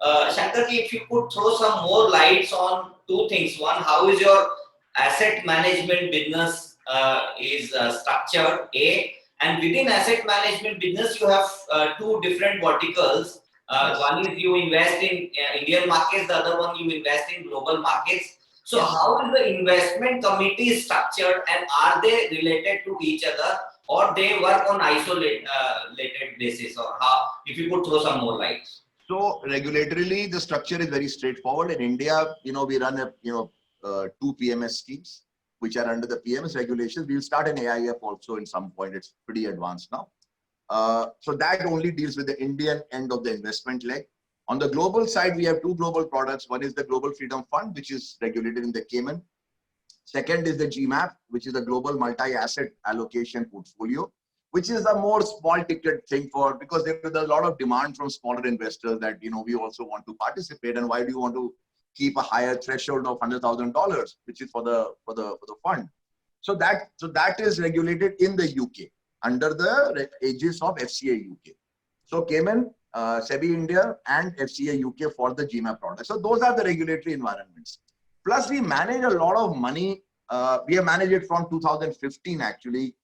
Shankarji, if you could throw some more lights on two things. One, how is your asset management business is structured? A, and within asset management business, you have two different verticals. Yes. One is you invest in Indian markets, the other one you invest in global markets. So, Yes. how is the investment committee structured, and are they related to each other, or they work on isolated basis, or how? If you could throw some more lights. So regulatorily, the structure is very straightforward. In India, we run two PMS schemes, which are under the PMS regulations. We'll start an AIF also in some point. It's pretty advanced now. So that only deals with the Indian end of the investment leg. On the global side, we have two global products. One is the Global Freedom Fund, which is regulated in the Cayman. Second is the GMAP, which is the Global Multi-Asset Allocation Portfolio, which is a more small ticket thing because there is a lot of demand from smaller investors that we also want to participate. And why do you want to keep a higher threshold of $100,000, which is for the fund? So that is regulated in the UK under the aegis of FCA UK. So Cayman, SEBI India, and FCA UK for the GMAP product. So those are the regulatory environments. Plus, we manage a lot of money. We have managed it from 2015 actually,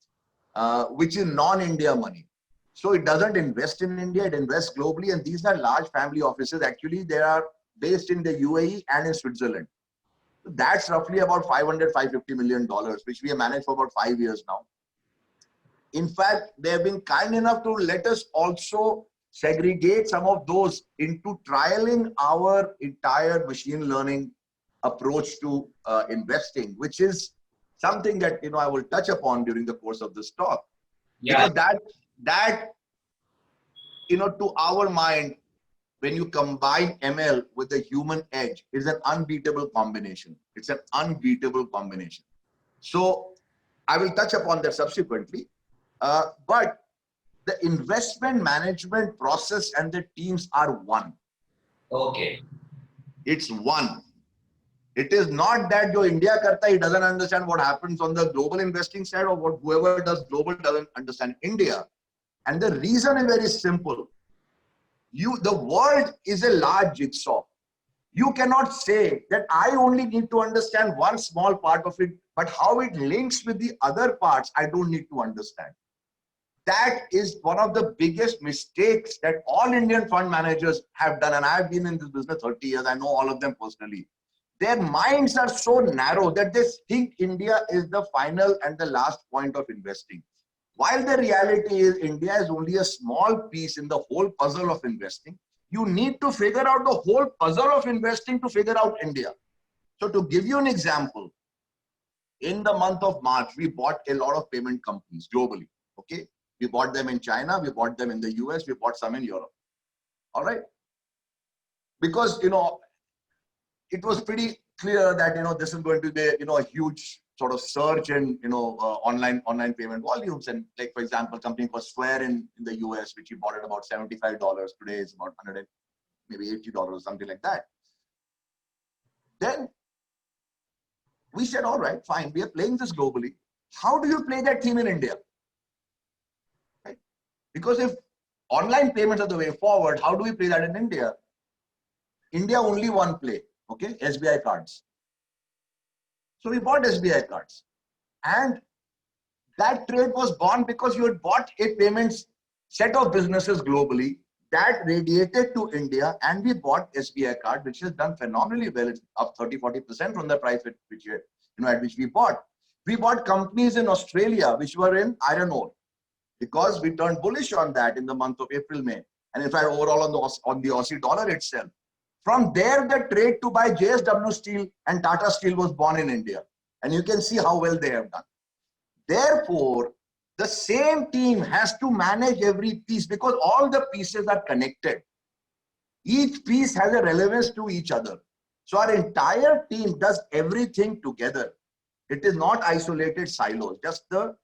which is non-India money. So it doesn't invest in India, it invests globally. And these are large family offices. Actually, they are based in the UAE and in Switzerland. That's roughly about $550 million, which we have managed for about 5 years now. In fact, they have been kind enough to let us also segregate some of those into trialing our entire machine learning approach to investing, which is something that I will touch upon during the course of this talk. Yeah. Because that to our mind, when you combine ML with the human edge, is an unbeatable combination. It's an unbeatable combination. So I will touch upon that subsequently. But the investment management process and the teams are one. Okay. It's one. It is not that your India karta, he doesn't understand what happens on the global investing side, or what whoever does global doesn't understand India. And the reason is very simple. The world is a large jigsaw. You cannot say that I only need to understand one small part of it, but how it links with the other parts, I don't need to understand. That is one of the biggest mistakes that all Indian fund managers have done. And I've been in this business 30 years. I know all of them personally. Their minds are so narrow that they think India is the final and the last point of investing. While the reality is India is only a small piece in the whole puzzle of investing. You need to figure out the whole puzzle of investing to figure out India. So to give you an example, in the month of March, we bought a lot of payment companies globally. Okay. We bought them in China, we bought them in the US, we bought some in Europe. All right. Because, it was pretty clear that, this is going to be, a huge sort of surge in, online payment volumes. And like, for example, a company called Square in the US, which we bought at about $75. Today is about $100, maybe $80, something like that. Then we said, all right, fine. We are playing this globally. How do you play that theme in India? Right? Because if online payments are the way forward, how do we play that in India? India only one play. Okay, SBI cards. So we bought SBI cards, and that trade was born because you had bought a payments set of businesses globally that radiated to India, and we bought SBI card, which has done phenomenally well. It's up 30-40% from the price at which we bought. We bought companies in Australia which were in iron ore, because we turned bullish on that in the month of April, May, and in fact overall on the Aussie dollar itself. From there, the trade to buy JSW Steel and Tata Steel was born in India. And you can see how well they have done. Therefore, the same team has to manage every piece, because all the pieces are connected. Each piece has a relevance to each other. So our entire team does everything together. It is not isolated silos. Just the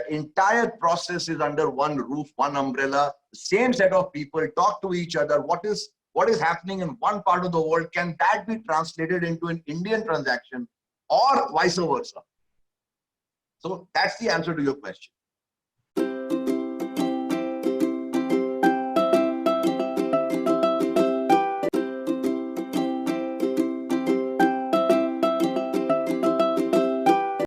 entire process is under one roof, one umbrella. Same set of people talk to each other. What is happening in one part of the world, can that be translated into an Indian transaction, or vice versa? So that's the answer to your question.